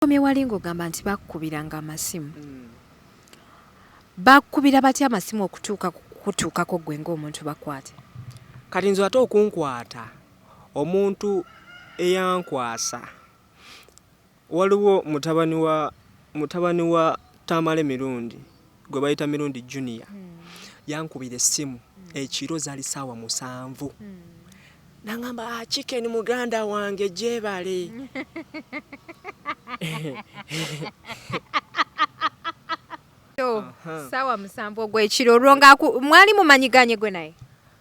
Walingo gamba nti bakubiranga amasimu. Bakubira batya amasimu okutuukako gwe ng'omuntu bakwate. Kati nze ate okunkwata omuntu eyankwasa waliwo mutabani wa Tamale Mirundi gwe bayita Mirundi Junior yankubira essimu ekiro zaali ssaawa 7 nangamba chicken muganda wange jebale Sawa 7 gw'ekiro olwonga mwali mumanyiganye gwe naye.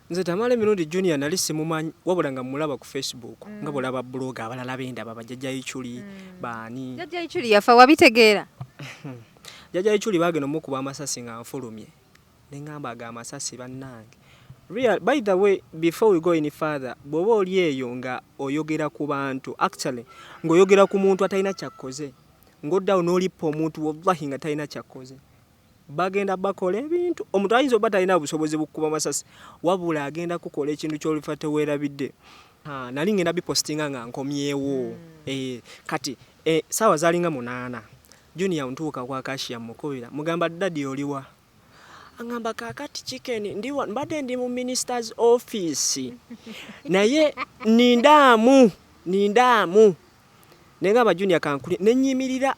Nze Tamale Mirundi Junior nali simumanyi wabula nga mulaba ku Facebook nga bulaba blog abalala bendaba bajjajja Ichuli baani. Jjajja Ichuli yafa wabitegeera. Jjajja Ichuli bagenda mukuba amasasi nga nfulumye. Nengamba aga amasasi bannange. Real, by the way, before we go any further, bwoba oli eyo nga oyogera ku bantu, actually ng'oyogera ku muntu atalina kyakoze. Ng'oddawo n'olippa omuntu wallahi nga talina kyakoze. Bagenda bakola ebintu omuntu ayinza oba talina busobozi bukuba amasasi wabula agenda kukola ekintu ky'olifa teweerabidde. Nali ngenda bipostinga nga nkomyewo. Kati saawa zaalinga 8 Junior ntuuka kwa Kashiya mukubira mugamba daddy oliwa angamba kakati chicken ndiwa mbadde ndi mu minister's office naye nindamu nengamba Junior kankuli nenyimirira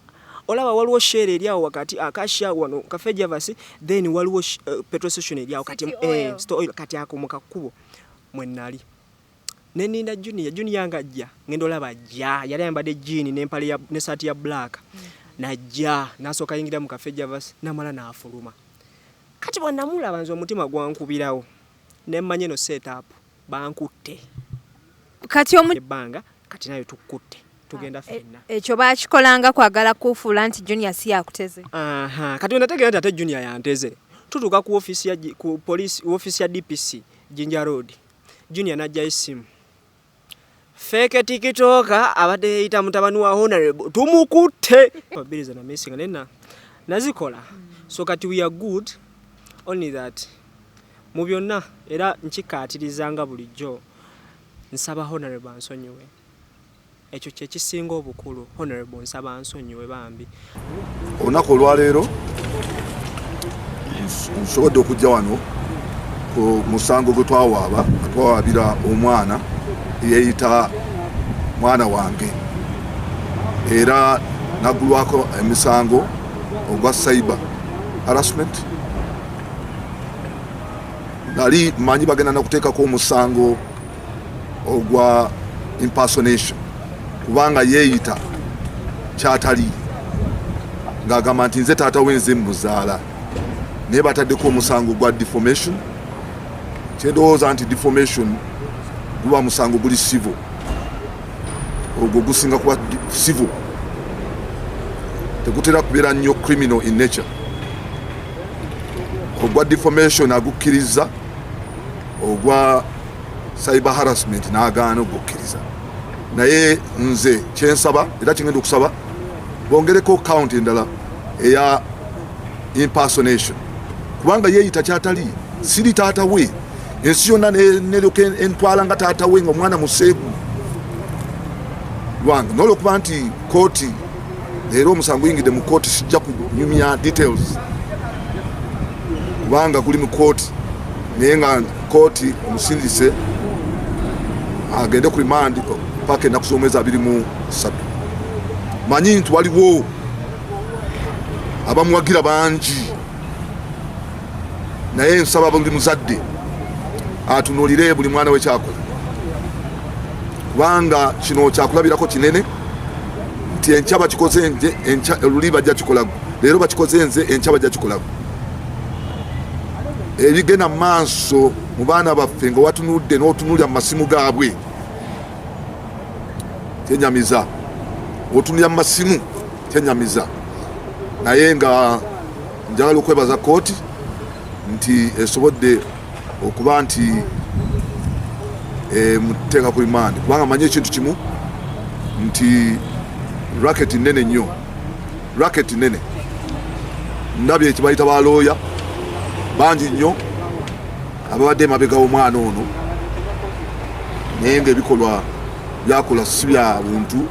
olaba waliwo share eri awo wakati Kashiya wano Cafe Javasi then waliwo petrol station eri awo kati store oil kati akomuka kubo mwenali neninda Junior ngajja ngendo laba jja yali ayambadde jean n'empale ya ne sati ya black najja nasoka yingira mu Cafe Javasi namala naafuluma kati bwannamulaba nze omutima gwankubirawo nemmanye no setup bankutte kati ebbanga kati nayo tukutte tugenda fenna ekyo bakikolanga kwagala kufuula nti Junior si yakuteze. Kati onategeera ate Junior yanteze tutuuka ku office ya ku police office ya DPC Jinja Road Junior najja isimu fake tikitoka abadde yita mutabani wa honorable tumukutte babiriza na missing nena nazikola so kati we are good only that mu byonna era nkikaatirizanga bulijjo nsaba honorable Bamusonyiwe ekyo kye kisinga obukulu honorable nsaba Bamusonyiwe bambi olunaku olwaleero nsobodde okujja wano ku musango gwe twawaabira omwana yeeyita mwana wange era naggulwako emisango ogwa cyber harassment. Nali manyi bagenda nakuteekako omusango ogwa impersonation kubanga yeeyita kyatali ng'agamba nti nze taata wenze muzaala naye bataddeko omusango gwa defamation. Kyendowooza nti defamation guba musango guli civil ogwo gusinga kuba civil tegutera kubeera nnyo criminal in nature. Ogwa defamation agukkiriza ogwa cyber harassment n'agaana ogukkiriza naye nze kyensaba era kingenda okusaba bongereko count endala eya impersonation kubanga yeeyita kyatali siri taata we ensi yonna neryoka entwala nga taata we nga omwana museegu lwange n'olwokuba nti kooti leero omusango yingidde mu kooti sijja kunyumya details kubanga guli mu kooti naye nga kooti omusindise agende ku remand paka ennaku z'omwezi 23. Manyi nti waliwo abamuwagira bangi naye nsaba buli muzadde atunuulire buli mwana we kyakola kubanga kino kyakulabirako kinene nti enkya bakikoze nze luli bajja kikolago leero bakikoze nze enkya bajja kikolago ebigenda mu maaso mu baana baffe nga watunudde n'otunulira mu masimu gaabwe kyenyamiza otunulira mu masimu kyenyamiza naye nga njagala okwebaza kooti nti esobodde okuba nti muteeka ku remand kubanga manyi ekintu kimu nti racket nene nnyo racket nene ndabye ekibayita balooya bangi nnyo ababadde emabega w'omwana ono naye nga ebikolwa byakola si bya buntu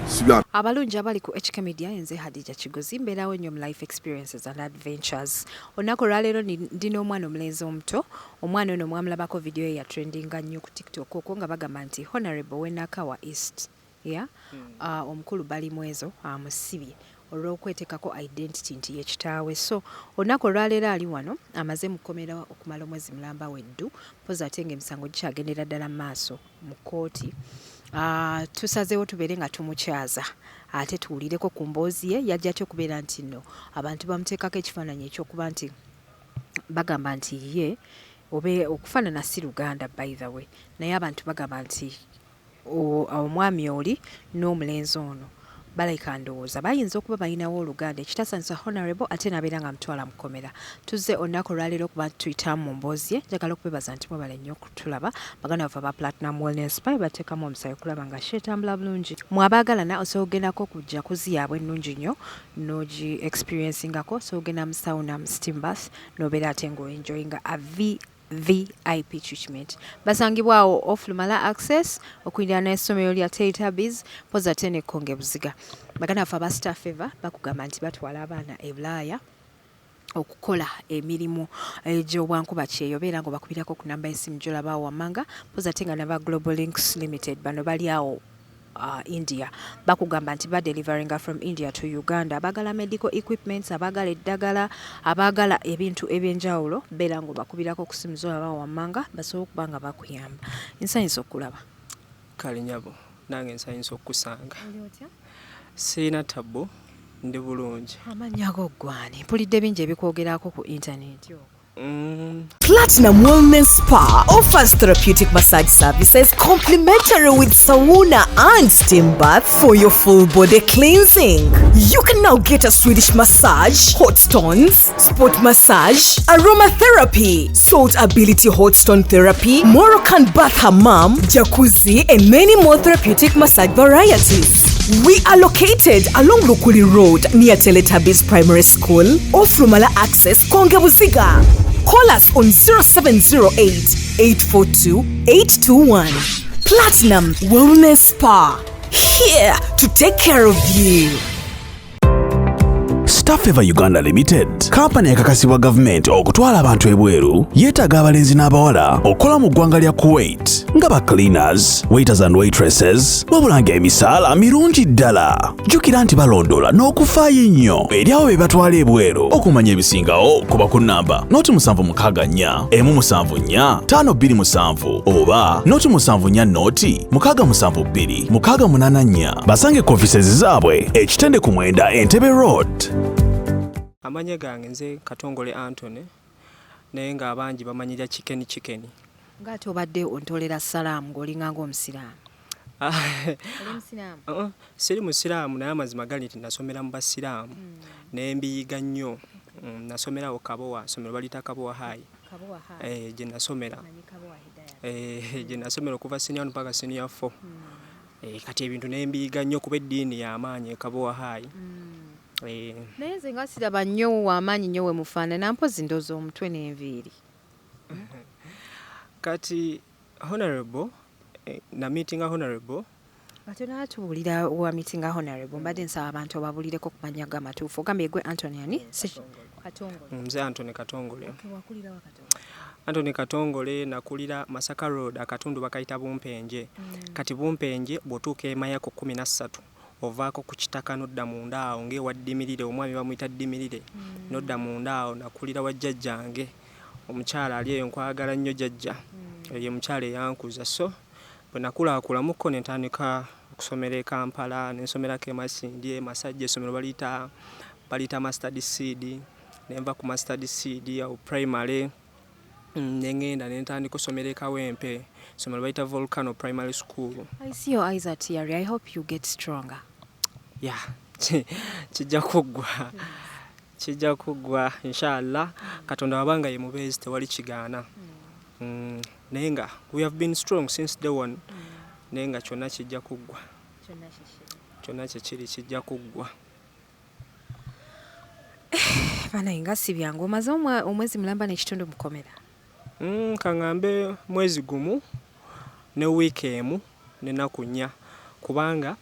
sibya abalungi abali ku HK Media enze Hadija Kigozi mbeerawo nnyo mu life experiences and adventures. Olunaku olwaleero ndina omwana omulenzi omuto. Omwana ono mwamulabako video ye ya trendinga nnyo ku TikTok okwo nga bagamba nti Honorable Nzakawa East omukulu bali mwezo amusibye olw'okwetekako identity nti Yekitaawe. So olunaku olwaleero ali wano amaze mukomera okumala omwezi mulamba weddu poza ate ng'emisango gikyagendera ddala mu maaso mu kkooti. Tusazeewo tubeere nga tumukyaza ate tuwulireko ku mboozi ye yajja atya okubeera nti nno abantu bamuteekako ekifaananyi ekyokuba nti bagamba nti ye obe okufaanana si Luganda by the way naye abantu bagamba nti omwami oli n'omulenzi ono balayika ndowooza bayinza okuba balinawo Oluganda ekitasanisa Honorable ate nabeera nga mutwala mukomera. Tuzze olunaku olwaleero okuba tuyitamu mu mboozi ye njagala okubebaza nti mwebale nnyo okutulaba baganda baffe aba Platinum Wellness Spa bateekamu omusayi okulaba nga sheetambula bulungi. Mwabaagalana osobola ogendako ku jacuzzi yaabwe ennungi nnyo n'ogi experiencingako so ogenda mu sauna mu steam bath n'obeera ate ng'oenjoyinga a VIP treatment. Basangibwawo off Lumala access okwingira n'essomero lya Teletubbies poza ate ne Konge Buziga. Baganda baffe aba Star Fever bakugamba nti batwala abaana e Bulaaya okukola emirimu egy'obwankuba kyeyo beera nga bakubirako ku namba y'essimu gy'olabaawo wammanga poza ate nga naba Global Links Limited bano bali awo India bakugamba nti deliveringa from India to Uganda abagala medical equipments abagala eddagala abagala ebintu ebyenjawulo beera nga bakubirako ku simu z'olabaawo wammanga basobola okuba nga bakuyamba. Nsanyusa okulaba kale nyabo nange nsanyusa okukusanga sirina tabo ndi bulungi amannya go ggwani mpulidde bingi ebikwogerako ku internet Platinum Wellness Spa offers therapeutic massage services complimentary with sauna and steam bath for your full body cleansing. You can now get a Swedish massage, hot stones, sport massage, aromatherapy, salt ability hot stone therapy, Moroccan bath hammam, jacuzzi, and many more therapeutic massage varieties. We are located along Lukuli Road near Teletubbies Primary School, off Lumala Access, Konge Buziga. Call us on 0708 842 821. Platinum Wellness Spa, here to take care of you. Star Fever Uganda Limited, kampani ekakasibwa gavumenti okutwala abantu ebweru, yeetaaga abalenzi n'abawala okukola mu ggwanga lya Kuwait nga ba cleaners, waiters and waitresses, wabula ng'emisaala mirungi ddala. Jjukira nti balondoola n'okufaayo ennyo eri abo be batwala ebweru. Okumanya ebisingawo kuba ku nnamba noti 764 174 527 oba noti 74 noti 672 684. Basange ku offices zaabwe ekitende ku Mwenda Entebbe Road. Amanya gange nze Katongole Anthony naye nga abangi bamanyira chicken. ng'ate obadde ontolera salaamu ng'olinga ng'omusiraamu. Oli musiraamu? Siri musiraamu naye amazima gali nti nasomera mu basiraamu naye mbiyiga nnyo. Nasomerawo Kabowa, somero balita Kabowa High. Kabowa High. Gye nasomera. Kabowa Hidaya. Gye nasomera okuva senior mpaka senior 4. Kati ebintu naye mbiyiga nnyo kuba eddiini y'amaanyi Kabowa High. Naye nze nga siraba nnyo w'amaanyi nnyo we mufaanana mpozi ndoozi omutwe n'enviiri. Kati Honorable na meeting Honorable Batona tuwulira wa meeting Honorable mbadde nsaba abantu babulireko ku mannya g'amatuufu ogambye gwe Anthony ani? Katongole. Nze Anthony Katongole. Wakulira wa Katongole? Anthony Katongole nakulira Masaka Road akatundu bakayita Bumpenje. Kati Bumpenje bw'otuuka emaya ku 13 ovaako ku kitaka nodda munda awo ng'ewaddimirire omwami bamuyita ddimirire nodda munda awo nakulira wa jjajjange omukyala ali eyo nkwagala nnyo jjajja ye mukyala eyankuza so bwe nakulaakulamuko ne ntandika okusomera e Kampala ne nsomerako e Masindi Masajja essomero baliyita Mustard Seed ne nva ku Mustard Seed awo primary ne ngenda ne ntandika okusomera e Kawempe essomero baliyita Volcano Primary School. I see your eyes are teary. I hope you get stronger. Yeah, kijja kuggwa inshallah Katonda wabanga ye mubeezi tewali kigaana. Naye nga we have been strong since day one. Naye nga kyonna kijja kuggwa. Kyonna kiri kijja kuggwa. Bana nga si byangu omaze omwezi mulamba n'ekitundu mukomera. Kaŋŋambe mwezi gumu ne wiiki emu n'ennaku nnya kubanga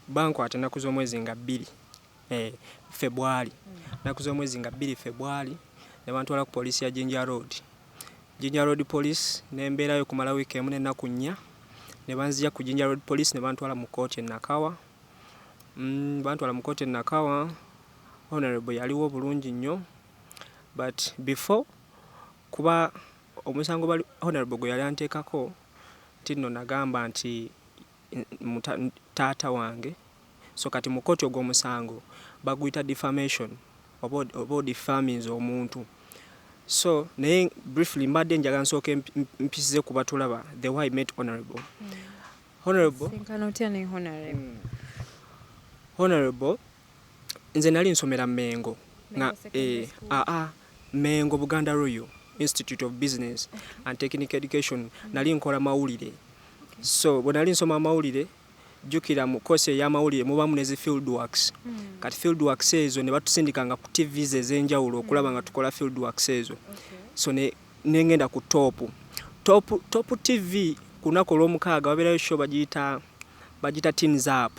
bankwata ennaku z'omwezi nga 2 February. Ennaku z'omwezi nga 2 February ne bantwala ku poliisi ya Jinja Road Police ne mbeerayo kumala wiiki emu n'ennaku 4 ne banzija ku Jinja Road Police ne bantwala mu kkooti e Nakawa. Bantwala mu kkooti e Nakawa. Honorable yaliwo bulungi nnyo, but before kuba omusango bali honorable gwe yali anteekako tinno nagamba nti taata wange, so kati mu kkooti ogw'omusango baguyita defamation oba defaming omuntu. So naye briefly mbadde njagala nsooke mpisize kuba tulaba the way I met honorable. Honorable nze nali nsomera Mengo Mengo Buganda Royal Institute of Business and Technical Education. Nali nkola mawulire. So bwe nali nsoma mawulire jukira mu course ya mawulire mubamu nezi field works. Kati field works ezo ne batusindikanga ku TVs ez'enjawulo okulaba nga tukola field works ezo. So ne ngenda ku top TV kunako Olwomukaaga wabeerayo show bagiyita Teens Up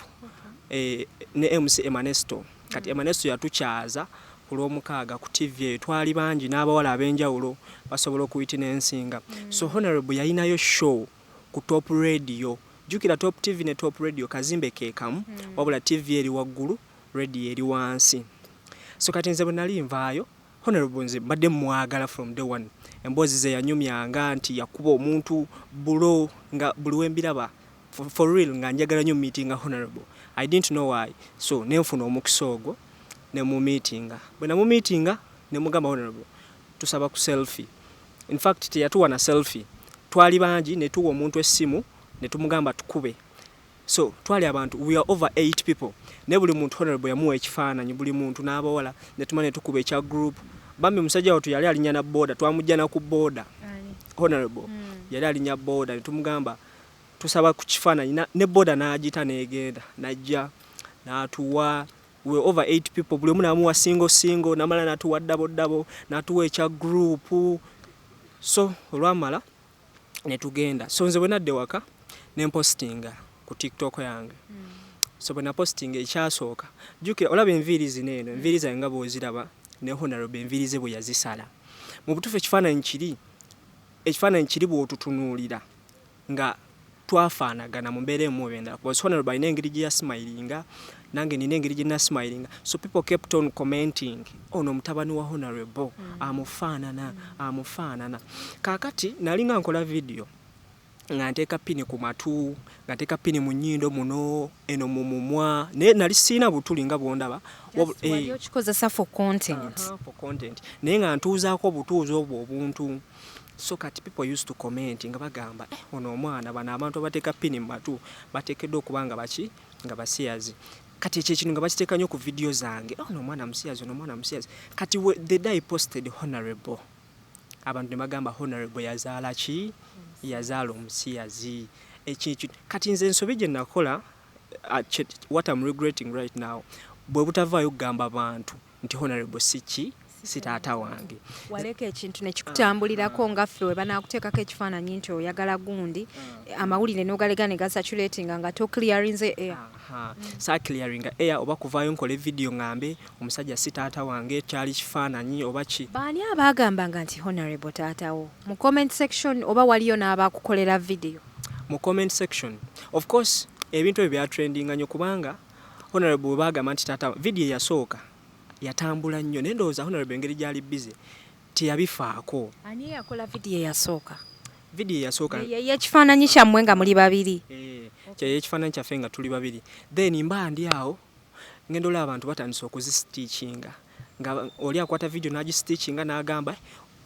ne MC Emanesto. Kati Emanesto yatukyaza ku Olwomukaaga ku TV twali bangi n'abawala ab'enjawulo basobola okuyita n'ensinga. So honorable yalinayo show ku Top Radio. Jukira Top TV ne Top Radio kazimbe keekamu wabula TV eri waggulu, radio eri wansi. So kati nze bwe nali nvaayo honorable nze badde mwagala from day one. Emboozi ze yanyumyanga nti yakuba omuntu bulo nga buli wembiraba for real nga njagala nnyo meeting honorable. I didn't know why. So nenfuna omukisa ogwo ne mu meetinga. Bwe na mu meetinga ne mugamba honorable tusaba ku selfie. In fact teyatuwa na selfie. Twali bangi ne tuwa omuntu essimu ne tumugamba tukube. So twali abantu we are over 8 people. Ne buli muntu honorable yamuwa ekifaananyi buli muntu n'abawala ne tumane tukuba ekya group. Bambi musajja watu yali alinya na boda twamujja na ku boda. Honorable yali alinya boda ne tumugamba tusaba ku kifaananyi ne boda n'agita n'egenda najja n'atuwa. We over 8 people buli omu n'amuwa single namala n'atuwa double n'atuwa ekya group. So olwamala ne tugenda. So nze bwe nadde waka ne postinga ku TikTok yange. So bwe na postinga ekyasooka jukira olaba enviiri zineeno enviiri zange nga bw'oziraba ne honorable enviiri ze bwe yazisala. Mu butuufu ekifaananyi kiri bw'otutunuulira nga twafaanagana mu mbeera emu ebendala. Because honorable alina engeri gye yasmilinga nange nina engeri gye nasmilinga. So people kept on commenting ono mutabani wa honorable amufaanana. Kaakati nali nga nkola video nga nteeka pini ku matu nga nteeka pini mu nnyindo muno eno mu mumwa naye nali siina butuli nga bwondaba okikozesa for content. Naye nga ntuuzaako obutuuzi obwo obuntu. So kati people used to comment nga bagamba ono omwana bano abantu abateeka pini mu matu bateekeddwa okuba nga baki nga basiyazi. Kati ekyo ekintu nga bakiteeka nnyo ku video zange ono omwana musiyazi. Kati the day I posted honorable abantu ne bagamba honorable yazaala ki? Yazaala omusiyazi. Kati nze ensobi gye nakola what I'm regretting right now bwe butavaayo kugamba abantu nti honorable si taata wange. Waleka ekintu ne kikutambulirako ngaffe we banaakuteekako ekifaananyi nti oyagala gundi amawulire n'ogalega ne gasaturatinga nga to clearinze air. Sa clearinga air oba kuvaayo nkola video ngambe omusajja si taata wange kyali kifaananyi oba ki. Baani abaagambanga nti honorable taatawo mu comment section oba waliyo n'abaakukolera video? Mu comment section of course ebintu ebyo byatrendinga nnyo kubanga honorable bwe baagamba nti taata video yasooka yatambula nnyo naye ndowooza honorable engeri gyali busy teyabifaako. Ani yakola video yasooka? Video yasooka ekifaananyi kyammwe nga muli babiri. Ekifaananyi kyaffe nga tuli babiri. Then mba ndi awo ngenda olaba abantu batandise okuzistitchinga nga oli akwata video n'agistitchinga n'agamba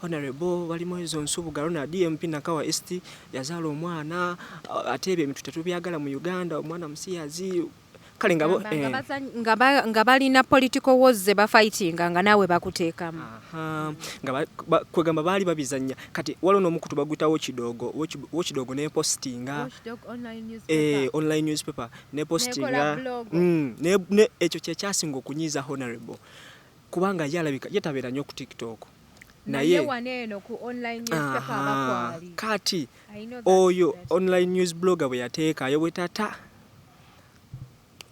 honorable walimu ezo nsubugalo na DMP Nakawa East yazaala omwana ate ebyo ebintu tetubyagala mu Uganda omwana musiyazi. Kale nga balina political wars ze bafightinga nga naawe bakuteekamu. Nga kwegamba baali babizanya. Kati waliwo n'omukutu bagutawo Watchdog ne postinga online newspaper ne postinga ekyo kyekyasinga okunyiiza honorable kubanga yalabika yetabeera nnyo ku TikTok. Naye waneeno ku online newspaper abakwali. Kati oyo online news blogger bwe yateekayo bwe tata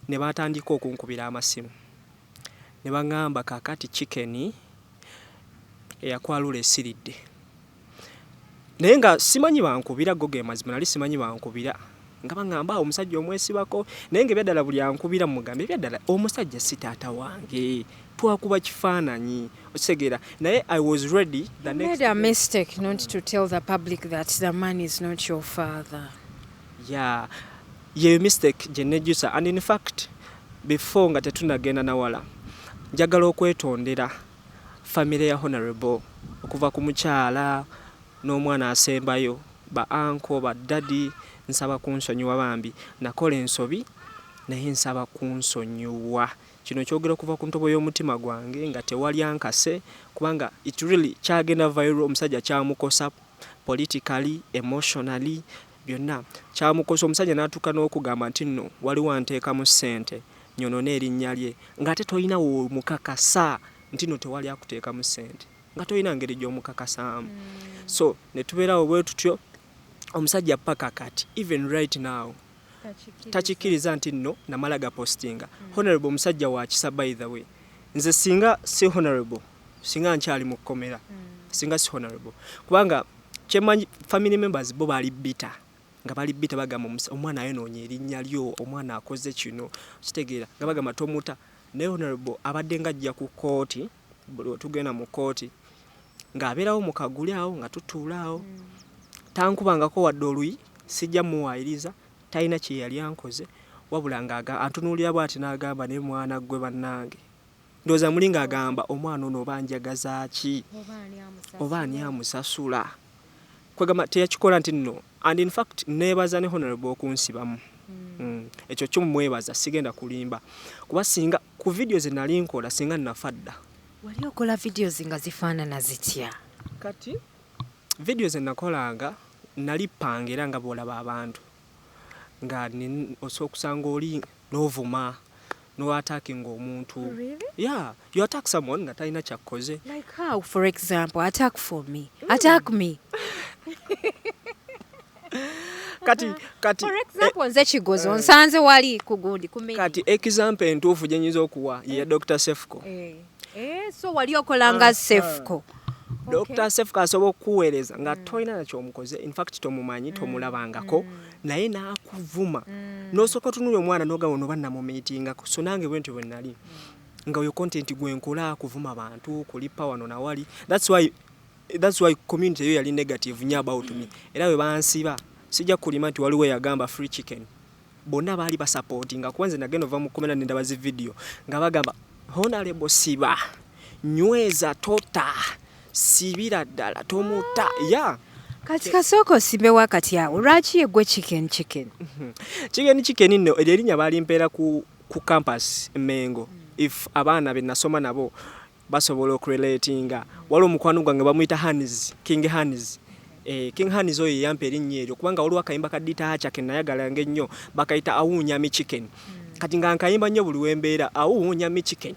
ne batandika okunkubira amasimu ne baŋŋamba kaakati chicken eyakwalula esiridde naye nga simanyi bankubira go ge mazima nali simanyi bankubira nga baŋŋamba omusajja omwesibako naye nga ebyaddala buli ankubira mugambe ebyaddala omusajja si taata wange twakuba kifaananyi okitegeera naye I was ready the next made a mistake not to tell the public that the man is not your father. Yeah, ye mistake gye nejjusa and in fact before nga tetunagenda nawala njagala okwetondera family ya Honorable okuva ku mukyala n'omwana asembayo ba uncle ba daddy nsaba kunsonyiwa bambi nakola ensobi naye nsaba kunsonyiwa kino kyogera okuva ku ntobo y'omutima gwange nga tewali ankase kubanga it really kyagenda viral omusajja kyamukosa politically emotionally byonna kyamukosa omusajja n'atuuka n'okugamba nti nno waliwo anteekamu ssente nyonoona erinnya lye ng'ate tolina mukakasa nti nno tewali akuteekamu ssente nga tolina ngeri gy'omukakasaamu so ne tubeerawo bwe tutyo omusajja paka kati even right now takikkiriza nti nno namala gapostinga Honorable omusajja wa kisa by the way nze singa si Honorable singa nkyali mu kkomera singa si Honorable kubanga kyemanyi family members bo bali bitter nga bali bitter bagamba omwana ayonoonye erinnya lyo omwana akoze kino kitegeera nga bagamba tomuta ne Honorable abadde ngajja ku kooti buli tugenda mu kooti ng'abeerawo mu kaguli awo nga tutuulaawo tankubangako wadde oluyi sijja muwaayiriza talina kye yali ankoze wabula antunuulira bw'ati n'agamba ne mwana gwe bannange ndowooza muli ng'agamba omwana ono oba njagaza ki oba ani amusasula kwegamba teyakikola nti nno and in fact neebaza ne Honorable okunsibamu ekyo kyomwebaza sigenda kulimba kuba singa ku video ze nali nkola singa nnafadda wali okola videos nga zifaanana zitya kati videos ze nakolanga nali panga era nga bw'olaba abantu nga osobola okusanga oli n'ovuma no attacking omuntu yeah you attack someone nga talina kyakkoze like how for example attack for me attack me kati for example nze kigozo nsanze wali kugundi kumenya kati example entuufu gye nyiza okuwa ye Dr. Sefco so wali okolanga Sefco Dr. Sefco asobola okuweereza nga tolina nakyomukoze in fact tomumanyi tomulabangako naye n'akuvuma n'osooka otunula omwana n'ogamba ono bannamumiitinga so nange bwe ntyo bwe nnali nga oyo content gwenkola kuvuma bantu kulipa wano nawali that's why community eyo yali negative nnyo about me era bwe bansiba sijja kulima nti waliwo yagamba free chicken bonna baali basupportinga kuba nze nagenda ova mu komera nendaba zi video nga bagamba Honorable siba nyweza tota sibira ddala tomuta ya kati kasoko osimbe wakati awo lwaki yegwe chicken nno erinnya balimpeera ku campus Mengo if abaana be nasoma nabo basobola okurelatinga waliwo omukwano gwange bamuyita Hannes King Hannes King Hannes oyo yampa erinnya eryo kubanga waliwo akayimba kaditaacha ke nayagalanga ennyo bakayita awuunya mi chicken kati nga nkayimba nnyo buli wembeera awuunya mi chicken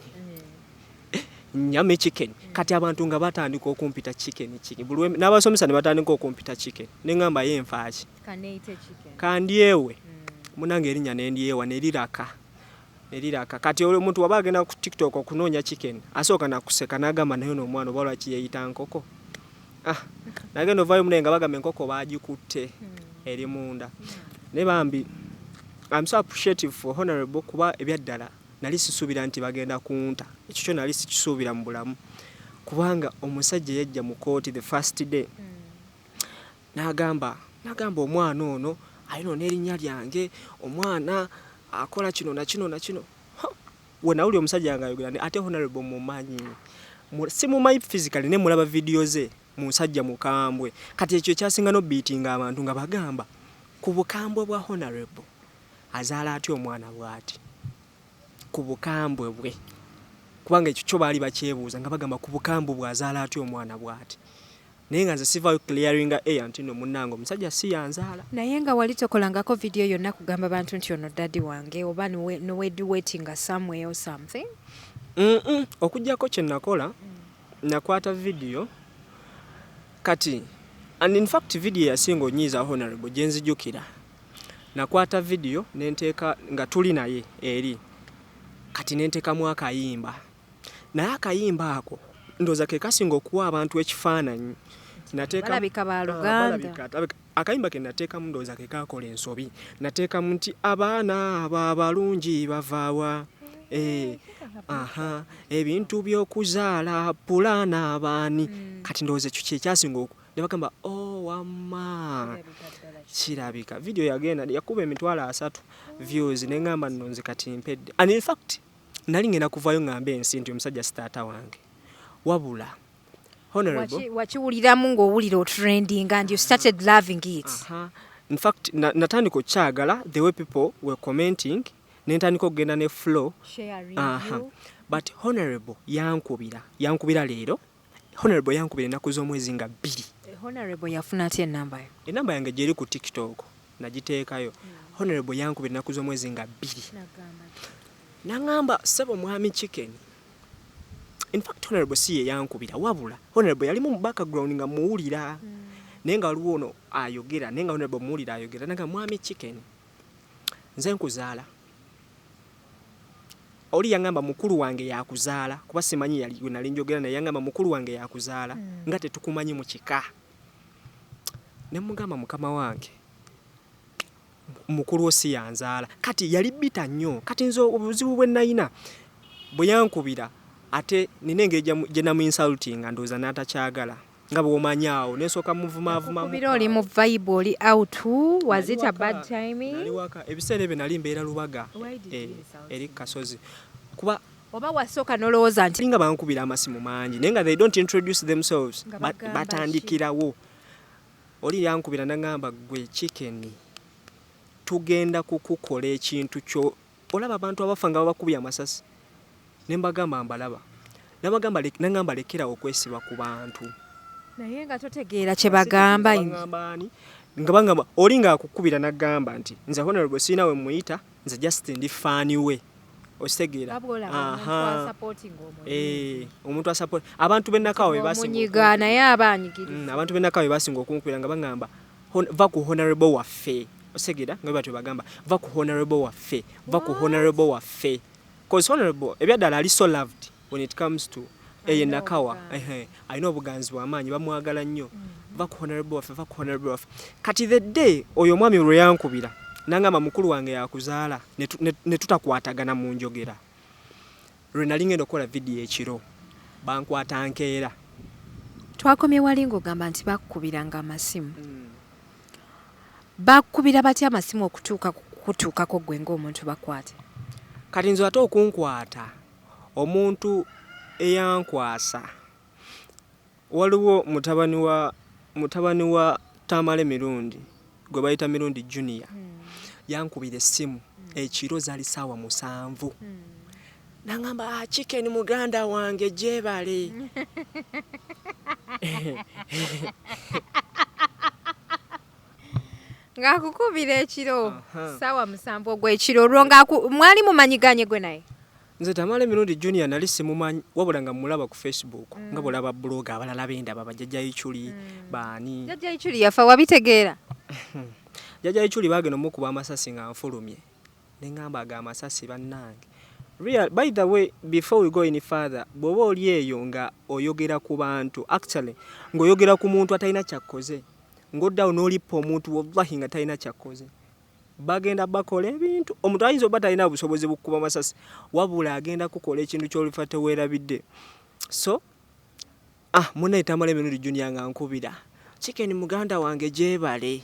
nyame chicken kati abantu nga batandika okumpita chicken n'abasomesa ne batandika okumpita chicken ne ngamba ye nfaaki kandyewe munange erinnya nendyewa neriraka kati omuntu waba agenda ku TikTok okunoonya chicken asooka nakuseka n'agamba naye n'omwana oba lwaki yeeyita nkoko nagenda ovaayo munaye nga bagamba enkoko baagikutte eri munda ne bambi I'm so appreciative for Honorable kuba ebyaddala nali sisuubira nti bagenda kunta ekyo kyo nali sikisuubira mu bulamu kubanga omusajja yajja mu kooti the first day n'agamba omwana ono ayinoona erinnya lyange omwana akola kino na kino we nawuli omusajja nga ayogera ate Honorable mumanyi simumanyi physically ne mulaba video ze musajja mukambwe kati ekyo kyasinga n'obiitinga abantu nga bagamba ku bukambwe bwa Honorable azaala atya omwana bw'ati ku bukambwe bwe kubanga ekyo kyo baali bakyebuuza nga bagamba ku bukambwe bw'azaala atya omwana bw'ati naye nga nze sivaayo clearing air nti no munnange omusajja si yanzaala naye nga wali tokolangako video yonna kugamba bantu nti ono daddy wange oba nowedi waiting somewhere or something okujjako kye nakola nakwata video kati and in fact video yasinga onyiiza Honorable gye nzijukira nakwata video nenteeka nga tuli naye eri kati nenteekamu akayimba naye akayimba ako ndooza ke kasinga okuwa abantu ekifaananyi balabika baluganda akayimba ke nateekamu ndooza ke kakola ensobi nateekamu nti abaana abo abalungi bavaawa ebintu by'okuzaala pulaana abaani kati ndowooza ekyo kyekyasinga ne bagamba wamma kirabika video yagenda yakuba emitwalo 3 views ne ngamba nno nze kati mpedde and in fact nali ngenda kuvaayo ngambe ensi nti omusajja sitaata wange wabula honorable wakiwuliramu ng'owulira trending and you started loving it. In fact natandika okukyagala the way people were commenting nentandika okugenda ne flow but honorable yankubira leero honorable yankubira ennaku z'omwezi nga 2. Honorable yafuna atya enamba yo? Enamba yange gyeri ku TikTok nagiteekayo. Honorable yankubira ennaku z'omwezi nga 2. Nangamba sebo mwami chicken. In fact honorable si ye yankubira wabula honorable yali mu background nga muwulira nenga waliwo ono ayogera nenga honorable muwulira ayogera nanga mwami chicken nze nkuzaala oli yangamba mukulu wange yakuzaala kuba simanyi yali nali njogera naye yangamba mukulu wange yakuzaala nga tetukumanyi mu kika ne mugamba mukama wange mukulu osi yanzaala kati yali bita nnyo kati nzo obuzibu bwe nayina bwe yankubira ate ninenge je na mu insulting andoza natakyagala nga bwomanyaawo nesooka muvuma kubira oli mu vibe oli out was it a bad timing nali waka ebiseera ebyo nali mbeera lubaga eri kasozi kuba oba wasooka nolowooza nti nga bankubira amasimu mangi nenga they don't introduce themselves batandikirawo oli yankubira nangamba gwe chicken tugenda kukukola ekintu kyo olaba abantu abafa nga babakubya amasasi nembagamba mbalaba nangamba lekera okwesiba ku bantu naye nga totegeera kye bagamba nga bangamba oli nga akukubira nagamba nti nze honorable sina we muyita nze just ndi fani we ositegeera omuntu asupport abantu b'ennakawa bebasinga naye abanyigiriza abantu b'ennakawa bebasinga okunkubira nga bangamba va ku honorable waffe ositegeera nga batyo bagamba va ku honorable waffe va ku honorable waffe because honorable ebyaddala ali so loved when it comes to nakawa alina obuganzi bw'amaanyi bamwagala nnyo va ku honorable waffe kati the day oyo omwami lwe yankubira nangamba mukulu wange yakuzaala ne tutakwatagana mu njogera lwe nali ngenda okukola vidiyo ekiro bankwata nkeera twakomye wali ng'ogamba nti bakukubiranga amasimu bakukubira batya amasimu okutuukako gwe ng'omuntu bakwate kati nze ate okunkwata omuntu eyankwasa waliwo mutabani wa Tamale Mirundi gwe bayita Mirundi Junior yankubira essimu ekiro zaali ssaawa 7 nangamba chicken muganda wange jebale ngakukubira ekiro ssaawa 7 ogw'ekiro olwo mwali mumanyiganye gwe naye nze Tamale Mirundi Junior nali simumanyi wabula nga mulaba ku Facebook nga bulaba blog abalala bendaba bajjajja Ichuli baani jjajja Ichuli yafa wabitegeera jjajja Ichuli bagenda mukuba amasasi nga nfulumye nengamba aga amasasi bannange by the way before we go any further bwoba oli eyo nga oyogera ku bantu actually ng'oyogera ku muntu atalina kyakkoze ng'oddawo n'olippa omuntu wallahi nga talina kyakkoze bagenda bakola ebintu omuntu ayinza oba talina busobozi bukuba amasasi wabula agenda kukola ekintu ky'olifa teweerabidde so munnaye Tamale Mirundi Junior nga nkubira chicken muganda wange jebale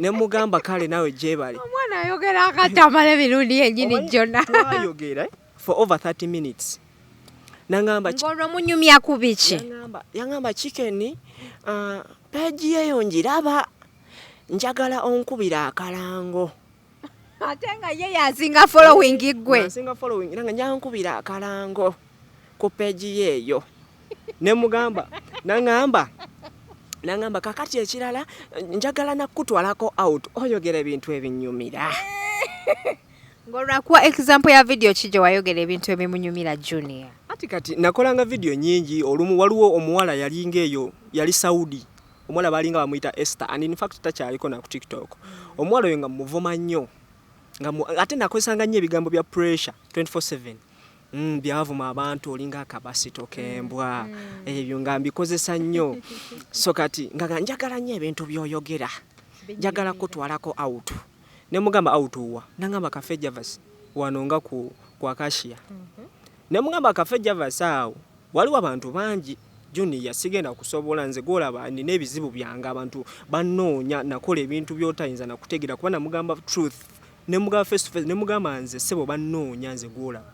ne mugamba kale nawe jebale omwana ayogera akati Tamale Mirundi yennyini jjonna ayogera for over 30 minutes nangamba ngolwo munyumya ku biki yangamba chicken page yeyo njiraba njagala onkubira akalango ate nga ye yasinga following gwe yasinga following nanga nyankubira akalango ku page yeyo ne mugamba nangamba kakati ekirala njagala nakutwalako out oyogera ebintu ebinyumira ngolwakuwa example ya video kijo wayogera ebintu ebimunyumira Junior ati kati nakolanga video nyingi olumu waliwo omuwala yalinga eyo yali Saudi omuwala balinga bamuyita Esther and in fact takyaliko na ku TikTok. Omuwala oyo nga muvuma nnyo ate nakozesanga nnyo ebigambo bya pressure 24/7. Byavuma abantu olinga akabasito kembwa ebyo nga mbikozesa nnyo so kati nga njagala nnyo ebintu byoyogera njagala kutwalako out ne mugamba out wa nangamba Cafe Javas wano nga ku Akashia ne mugamba Cafe Javas awo waliwo abantu bangi Junior sigenda kusobola nze golaba nina ebizibu byanga abantu banoonya nakola ebintu byotayinza nakutegira kuba namugamba truth ne mugamba face to face ne mugamba nze sebo banoonya nze golaba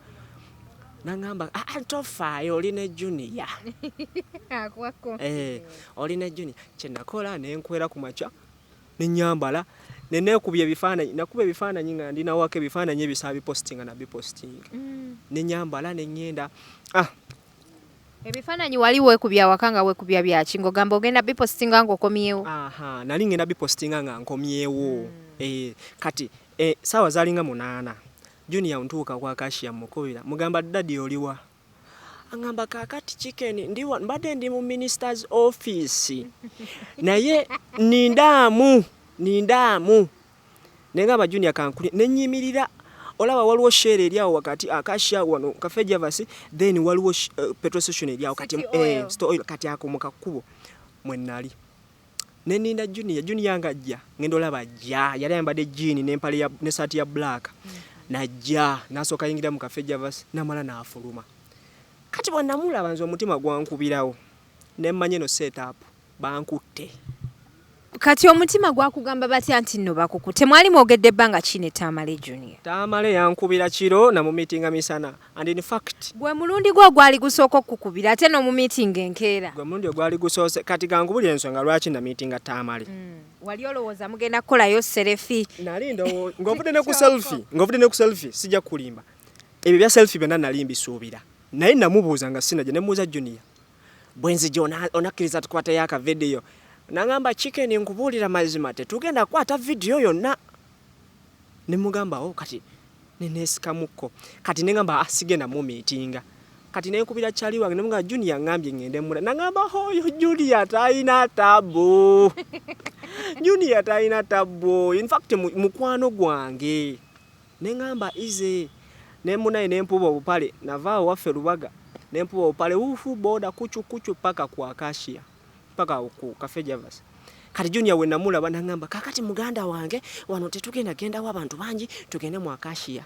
nangamba antofayo oline Junior oline Junior kyenakola nenkwera ku macha nenyambala nenekubye ebifaananyi nakuba ebifaananyi nga ndina wake ebifaananyi ebisabi posting na biposting nenyambala nenyenda ebifaananyi wali weekubya wakanga weekubya byaki ng'ogamba ogenda bipostinga ng'okomyewo nali ngenda bipostinga nga nkomyewo kati saawa zalinga 8 Junior ntuuka kwa Akashia mukubira mugamba dadi oliwa angamba kakati chicken ndiwa mbadde ndi mu minister's office naye nindamu nengamba Junior kankuli nenyimirira olaba waliwo share eriawo wakati Akashia wano Cafe Javas then waliwo petrol station eriawo kati store oil kati akomuka kubo mwenali neninda Junior ngajja ngendo olaba jja yali ayambadde jean n'empale ya ne sati ya black najja nasoka yingira mu Cafe Javas namala naafuluma kati bwannamulaba nze omutima gwankubirawo nemmanye no setup bankutte kati omutima gwakugamba batya nti nno bakukutte mwali mwogedde ebbanga kine Tamale Junior Tamale yankubira kiro na mu meeting misana and in fact gwe mulundi gwo gwali gusooka okukubira ate no mu meeting enkeera gwe mulundi gwali gusoose kati gangubulira ensonga lwaki na meeting Tamale wali olowooza mugenda kukolayo selfie nali ndo ng'ovudde ne ku selfie sijja kulimba ebyo bya selfie byonna nali mbisuubira naye namubuuza nga sinaje ne mubuuza Junior bwenzi onakkiriza tukwatayo aka video nangamba chicken nkubuulira mazima tetugenda kwata video yonna ne mugamba kati nenesikamuko kati nengamba asigenda mu meetinga kati nenkubira chali wange nemugamba Junior ngambye ngende mula nangamba hoyo Junior taina tabo Junior taina tabo in fact mukwano gwange nengamba ize nemunaye nempuba obupale navaawo waffe Lubaga nempuba obupale ufu boda kuchu paka kwa Akashia paka ku Cafe Javas kati Junior we namulaba nangamba kakati muganda wange wano tetugenda genda w'abantu bangi tugende mu Akashia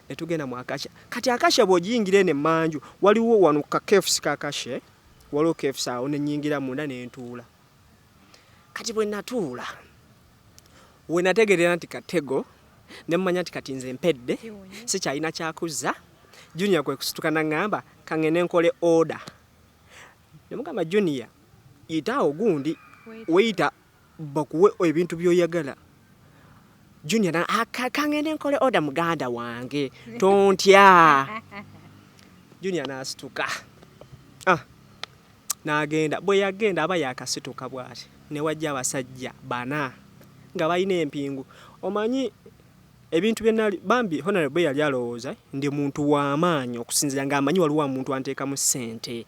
netugenda mu Akashia kati Akashia bw'ogiyingira ene manju waliwo wano ka KFC ka Akashia waliwo KFC awo nenyingira munda nentuula kati bwe natuula we nategerera nti katego nemmanya nti kati nze mpedde sikyalina kyakuzza Junior kwe kusituka nangamba kangene nkole order nemugamba Junior yitaawo gundi weyita bakuwe ebintu byoyagala Junior na kangene nkole order muganda wange tontya Junior nasituka nagenda bwe yagenda aba yakasituka bwati ne wajja abasajja bana nga balina empingu omanyi ebintu byenali bambi honorable yali alowooza ndi muntu w'amaanyi okusinzira ng'amanyi waliwo omuntu anteekamu ssente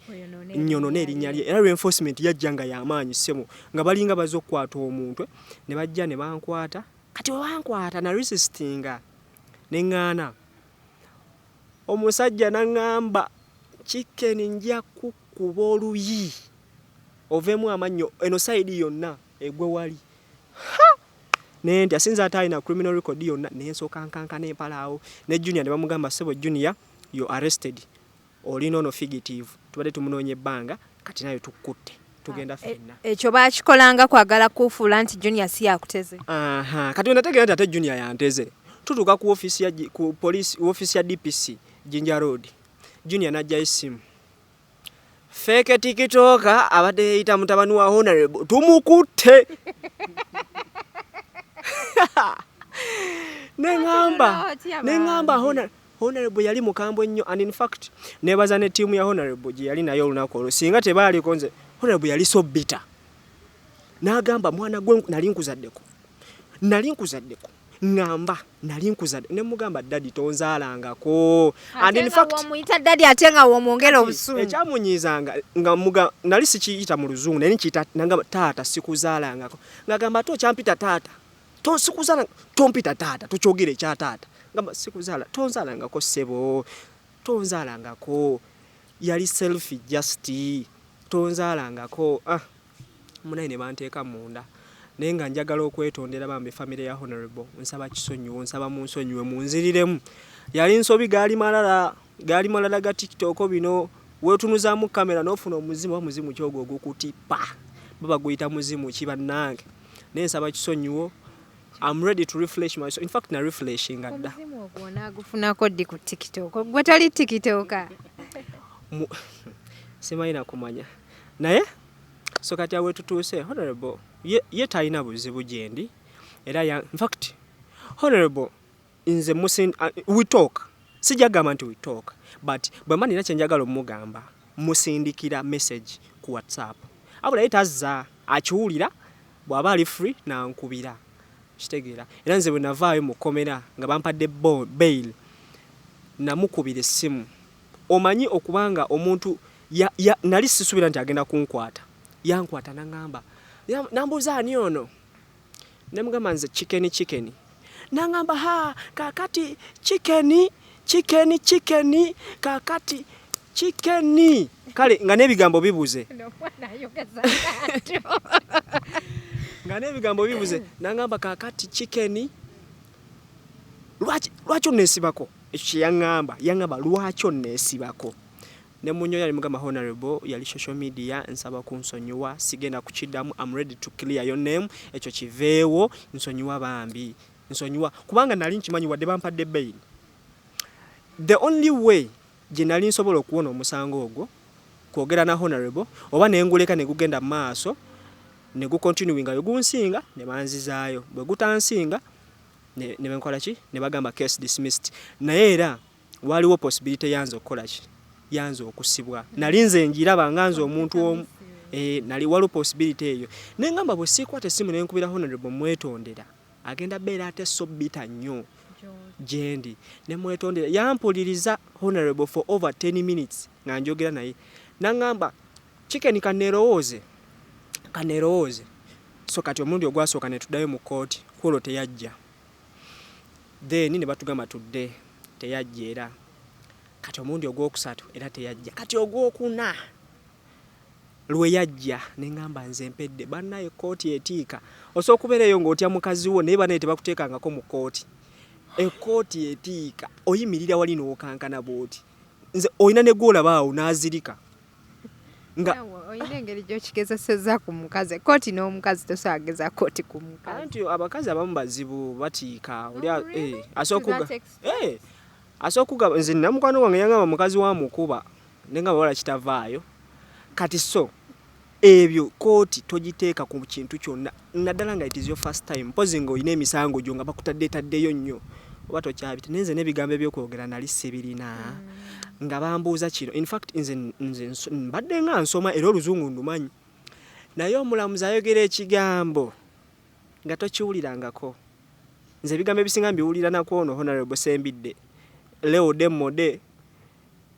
nnyono n'erinnya lye era reinforcement yajja nga y'amaanyi ssemu nga balinga bazze okukwata omuntu ne bajja ne bankwata kati we bankwata na resistinga ne ŋŋaana omusajja n'aŋŋamba chicken nja kukuba oluyi ovemu amannyo eno sayidi yonna egwe wali nenti asinza atalina criminal record yonna nensooka nkanka n'empalaawo ne Junior ne bamugamba sebo Junior you arrested olina ono fugitive tubadde tumunoonye ebbanga kati nayo tukutte tugenda fenna ekyo baakikolanga kwagala kufuula nti Junior si yakuteze kati wenategeera nti ate Junior yanteze tutuuka ku office ya DPC Jinja Road Junior najjayo essimu feke tikitoka abadde yeyita mutabani wa honorable tumukutte nengamba honorable yali mukambwe nnyo and in fact nebaza ne team ya honorable gye yali nayo olunaku olwo singa tebaaliko nze honorable yali so bitter n'agamba mwana gwe nali nkuzaddeko ngamba nali nkuzadde ne mugamba daddy tonzaalangako and in fact wamuyita daddy atenga womwongera obusungu ekyamunyizanga nga nali sikiyita mu luzungu naye nkiyita nangamba taata sikuzaalangako ngagamba to kyampita taata to sikuzaala tompita taata tokyogere ekya taata ngamba sikuzaala tonzaalangako ssebo tonzaalangako yali self just tonzaalangako munayi ne banteeka munda naye nga njagala okwetondera bambi family ya Honorable nsaba kisonyiwo nsaba munsonyiwe munziriremu yali nsobi gaali malala ga TikTok bino weetunuzaamu kamera n'ofuna omuzimu kyogo ogukutipa baba guyita muzimu kibannange naye nsaba kisonyiwo I'm ready to refresh myself. In fact, na refreshing adda. Omuzimu ogwona agufunako ddi ku TikTok. Gwe tali TikToka. Simayina kumanya. Naye so kati awe tutuuse Honorable ye talina buzibu gyendi era in fact Honorable nze we talk sijagamba nti we talk but bwe manira kyenjagala omugamba musindikira message ku WhatsApp abula ye tazza akiwulira bw'aba ali free nankubira kitegeera era nze bwe navaayo mukomera nga bampadde bail namukubira essimu omanyi okubanga omuntu nali sisubira nti agenda kunkwata yankwata nangamba nambuuza ani ono nemugamba nze chicken nangamba kakati chicken kakati chicken kale nga nebigambo bibuze nangamba kakati chicken lwaki onesibako ekyo yangamba lwaki onesibako ne munyoya limugamba Honorable yali social media nsaba kunsonyiwa sigenda kukiddamu I'm ready to clear your name ekyo kiveewo nsonyiwa bambi nsonyiwa kubanga nali nkimanyi wadde bampadde bail the only way gye nali nsobola okuwona omusango ogwo kwogera na Honorable oba nenguleka ne gugenda maaso ne gukontinuinga yogunsinga ne banzizaayo bwe gutansinga ne benkola ki ne bagamba case dismissed naye era waliwo possibility yanze okukola ki yanze okusibwa nali nze njiraba nganze omuntu omu nali waliwo possibility eyo nengamba bwe sikwata essimu nenkubira Honorable mwetondera agenda beera ate so bita nnyo gyendi ne mwetondera yampuliriza Honorable for over 10 minutes nga njogera naye nangamba chicken kanerowooze so kati omundi ogwasooka ne tuddayo mu kooti kwolwo teyajja then ne batugamba tudde teyajja era kati omundi ogwokusatu era teyajja kati ogwokuna lwe yajja nengamba nze mpedde bannaye kooti etiika osobola okubeerayo ng'otya mukazi wo naye bannaye tebakuteekangako mu kooti ekooti etiika oyimirira wali n'okankana bw'oti nze olina ne gwolaba awo n'azirika nga oyina engeri gy'okigezesezza ku mukazi kooti n'omukazi tosageza kooti ku mukazi anti abakazi abamu bazibu batiika oli asokuga nze namukwano wange yangamba mukazi wa mukuba nenga wala kitavaayo kati so ebyo kooti togiteeka ku kintu kyonna naddala nga it is your first time posing oyina emisango gyo nga bakutaddeyo nnyo oba tokyabita nenze n'ebigambo ebyokwogera nali sibirina nga bambuuza kino in fact nze mbadde nga nsoma era oluzungu ndumanyi naye omulamuzi ayogera ekigambo nga tokiwulirangako nze ebigambo ebisinga mbiwulira nako ono Honorable Sembidde leo demode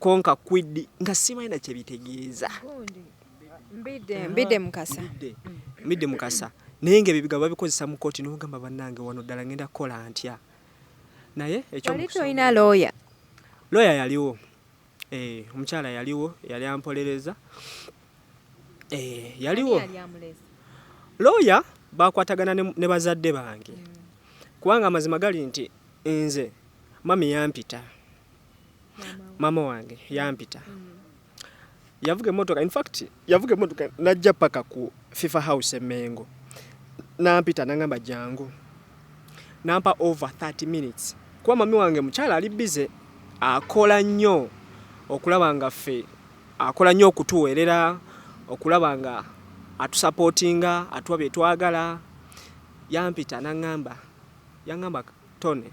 konka kwiddi nga simanyi kye bitegeeza mbidde mukasa naye nga ebigambo babikozesa mu kooti n'ogamba bannange wano ddala ngenda kukola ntya naye ekyo ina lawyer yaliwo omukyala yaliwo yali ampolereza yaliwo lawyer bakwatagana ne bazadde bange kubanga amazima gali nti nze mami yampita mama wange yampita yavuga emotoka in fact yavuga emotoka najja paka ku FIFA house emengo nampita nangamba jangu nampa over 30 minutes kuba mami wange mukyala ali busy akola nnyo okulaba nga ffe akola nnyo okutuweerera okulaba nga atusupportinga atuwa bye twagala yampita nangamba yangamba Tone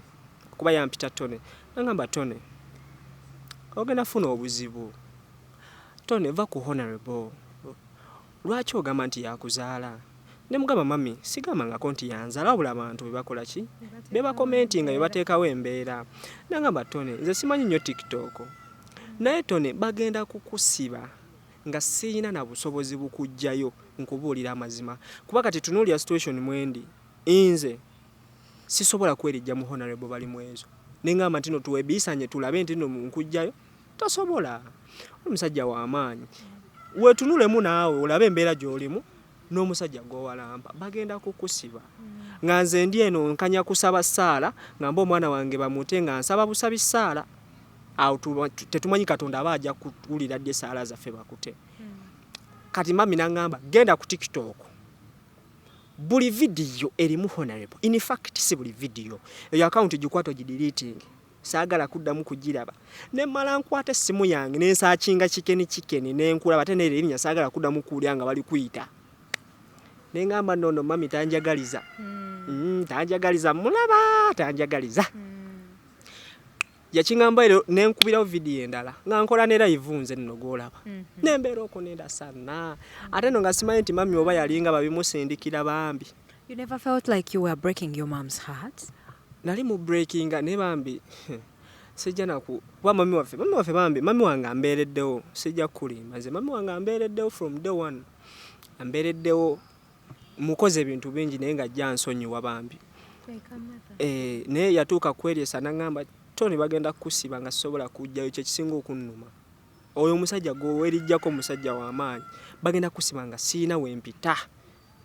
kuba yampita Tone nangamba Tone ogenda funa obuzibu Tone va ku Honorable lwaki ogamba nti yakuzaala ne mugamba mami sigamba nga konti yanzala wabula abantu bebakola ki beba commentinga bebateekawo embeera nangamba Tone nze simanyi nnyo TikTok naye Tone bagenda kukusiba nga siina na busobozi bukujjayo nkubuulira amazima kuba kati tunuulira situation mwendi inze sisobola kwerijja mu honorable bali mwezo nengamba ntino tuwebisanye tulabe ntino nkujjayo tasobola omusajja w'amaanyi wetunulemu naawe olabe embeera gy'olimu n'omusajja gw'owalamba bagenda kukusiba nga nze ndi eno nkanya kusaba ssaala ngamba omwana wange bamute nga nsaba busabi ssaala awo tetumanyi Katonda aba ajja kuwulira dde ssaala zaffe bakute kati mami nangamba genda ku TikTok buli video erimu honorable in fact si buli video eyo account gikwata gideleting saagala kuddamu kugiraba ne mala nkwata essimu yange nensaakinga kikeni nenkulaba ate n'erinnya saagala kuddamu kuulya nga bali kuyita nengamba nono mami tanjagaliza tanjagaliza mulaba tanjagaliza yakingamba ero nenkubirawo video endala nga nkola ne live nze nno golaba nembeera okunenda sana ate no nga simanyi nti mami oba yalinga babimusindikira bambi. You never felt like you were breaking your mom's heart? Nali mu breaking ne bambi sijja naku kuba mami waffe bambi mami wange ambeereddewo sijja kulimba nze mami wange ambeereddewo from day one ambeereddewo mukoze ebintu bingi naye nga ajja nsonyiwa bambi naye yatuuka kweryesa nangamba Tony bagenda kukusiba nga sobola kujjayo kye kisinga okunnuma oyo omusajja gwewerijjako omusajja w'amaanyi bagenda kukusiba nga siina wempita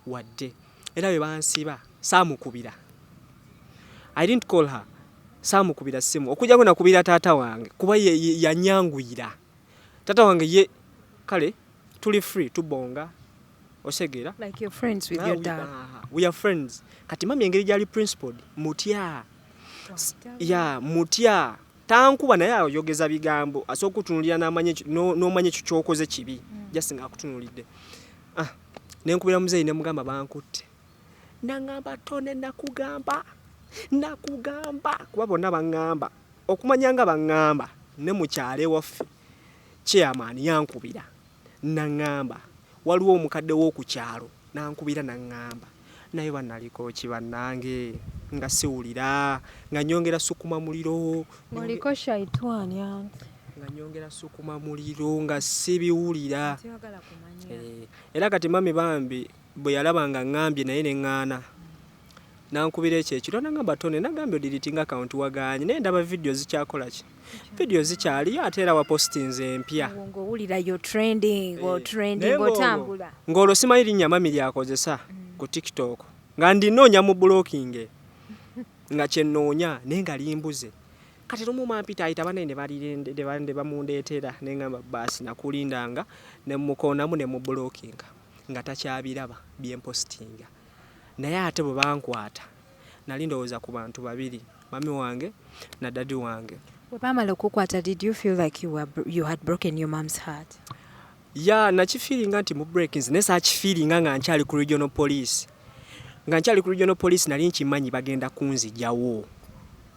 wadde era bwe bansiba saamukubira I didn't call her saamukubira simu okujjako nakubira taata wange kuba yanyanguyira taata wange ye kale tuli free tubonga osegera like your friends with your dad. We are friends kati mami engeri gyali principled mutya ya mutya tankuba naye ayogeza bigambo asooka kutunulira n'omanye kyokoze kibi just nga akutunulidde nenkubira muzeeyi ne mugamba bankutte nangamba Tone nakugamba kuba bonna baŋŋamba okumanya nga baŋŋamba ne mukyale waffe chairman yankubira naŋŋamba waliwo omukadde w'oku kyalo nankubira naŋŋamba naye bannaliko kibannange nga siwulira nga nyongera sukuma muliro Moliko shaitwani nga nyongera sukuma muliro nga sibiwulira era kati mami bambi bwe yalaba nga ŋŋambye naye ne ŋŋaana nankubira ekyekiro nangamba Tone nagambye odiritinga account waganye naye ndaba video zikyakola ki video zikyaliyo ate era wapostinze empya ng'owulira yo trending otambula ng'olwo simanyi linnya mami lyakozesa ku TikTok nga ndinoonya mu blocking nga kyennoonya naye nga limbuze kati lumu mampita ayita banene balinde bamundeetera nengamba baasi nakulindanga ne mukoonamu ne mu blocking nga takyabiraba byempostinga naye ate bwe bankwata nali ndowooza ku bantu babiri mami wange na dadi wange. Bwe bamala okukwata, did you feel like you had broken your mom's heart? Ya nakifiiringa nti mu breakings naye saakifiiringa nga nkyali ku regional police nali nkimanyi bagenda kunzijawo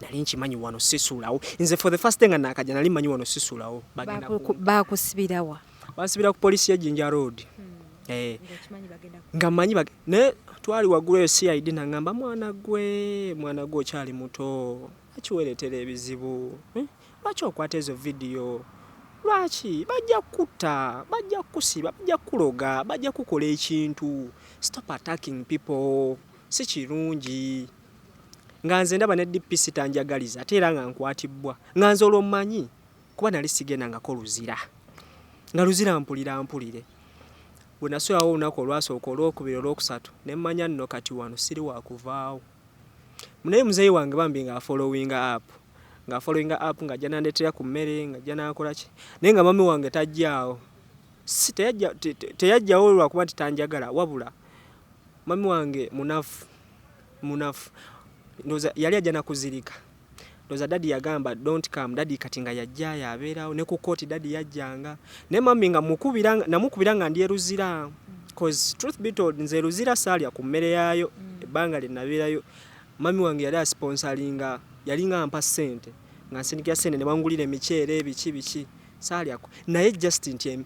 nali nkimanyi wano sisulawo nze for the first thing nga nakajja nali manyi wano sisulawo bagenda bakusibirawa basibira ku police ya Jinja Road nga manyi ne twali waggulu eyo CID nangamba mwana gwe okyali muto akiweretera ebizibu lwaki okwata ezo video lwaki bajja kutta bajja kusiba bajja kuloga bajja kukola ekintu stop attacking people si kirungi nga nze ndaba ne DPC tanjagaliza ate era nga nkwatibwa nga nze olwomanyi kuba nali sigenda nga koluzira nga luzira mpulire bwe nasulawo olunaku olwasooka olwokubiri olwokusatu ne mmanya nno kati wano siri wakuvaawo naye muzeeyi wange bambi nga following up nga ajja nandetera ku mmere nga ajja nakola ki naye nga mami wange tajjaawo teyajjawo lwakuba nti tanjagala wabula mami wange munafu ndoza yali ajja nakuzirika ndoza dadi yagamba don't come dadi kati nga yajjaayo abeerawo ne ku kooti dadi yajjanga naye mami nga namukubira nga ndyeruzira cause truth be told nze ruzira saalya ku mmere yaayo ebbanga lye nabeerayo mami wange yali asponsoringa yali nga ampa ssente nga nsindikira ssente ne bangulira emiceere biki saalyako naye just nti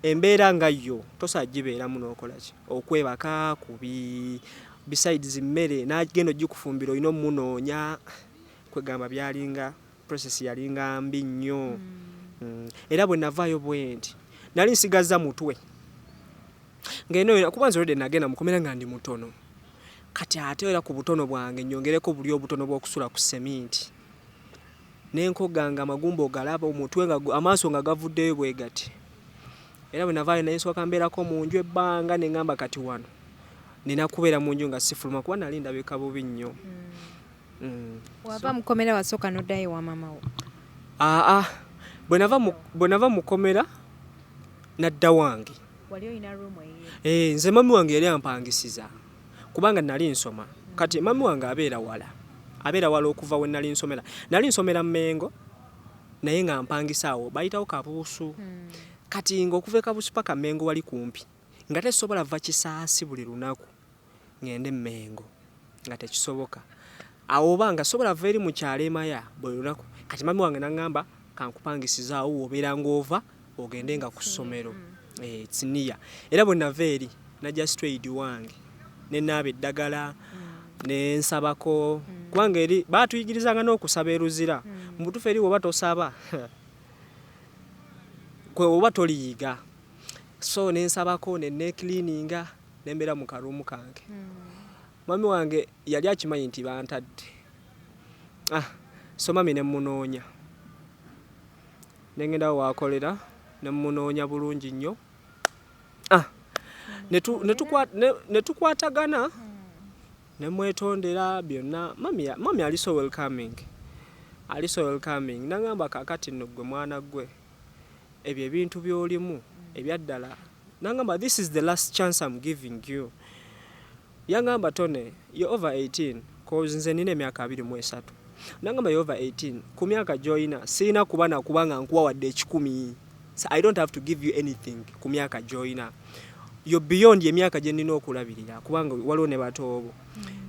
embeera nga yo tosagibeeramu n'okola ki okwebaka kubi besides mmere n'agenda ogikufumbira olina omunoonya kwegamba byalinga process yalinga mbi nnyo era bwe navaayo bwe nti nali nsigaza mutwe ng'eno kuba nze olwedde nagenda mukomera nga ndi mutono kati ate era ku butono bwange nyongereko buli obutono bw'okusula ku seminti n'enkoganga amagumba ogalaba omutwe nga amaaso nga gavuddeyo bwe gati era bwe navaayo naye nsooka mbeerako mu nju ebbanga ne ŋŋamba kati wano nina kubeera mu nju nga sifuluma kuba nali ndabika bubi nnyo. Wava mukomera wasooka n'oddayo wa maama wo? Bwe nava mukomera nadda wange. Wali olina room eyo? Nze mami wange yali ampangisiza kubanga nali nsoma kati mami wange abeera wala okuva we nali nsomera. Nali nsomera Mmengo naye nga mpangisa awo bayitawo Kabuusu. Kati ng'okuva e Kabuusu paka Mmengo wali kumpi nga tesobola va Kisaasi buli lunaku ngende Mmengo nga tekisoboka. Awo oba nga sobola va eri mu kyalo Emaya buli lunaku. Kati mami wange n'aŋŋamba kankupangisiza awo wobeera ng'ova ogende nga ku ssomero. Tsiniya. Era bwe nava eri najja straight wange ne naaba eddagala ne nsabako kubanga eri baatuyigirizanga n'okusaba eruzira. Mu butuufu eri woba tosaba kwe oba toliyiga. So ne nsabako ne neekiliininga ne mbeera mu karuumu kange. Mami wange yali akimanyi nti bantadde. So mami ne munoonya. Ne ngenda waakolera ne munoonya bulungi nnyo. Ne tukwatagana ne mwetondera byonna. Mami ali so welcoming. N'aŋŋamba kaakati nno ggwe mwana ggwe ebyo ebintu by'olimu ebyaddala. N'aŋŋamba this is the last chance I'm giving you. Yaŋŋamba Tone, you're over 18 cause nze nina emyaka 23. N'aŋŋamba you're over 18 ku myaka gy'olina sirina kuba nakubanga nkuwawadde 10. So I don't have to give you anything ku myaka gy'olina. You're beyond emyaka gye nnina okulabirira kubanga waliwo ne batoobo.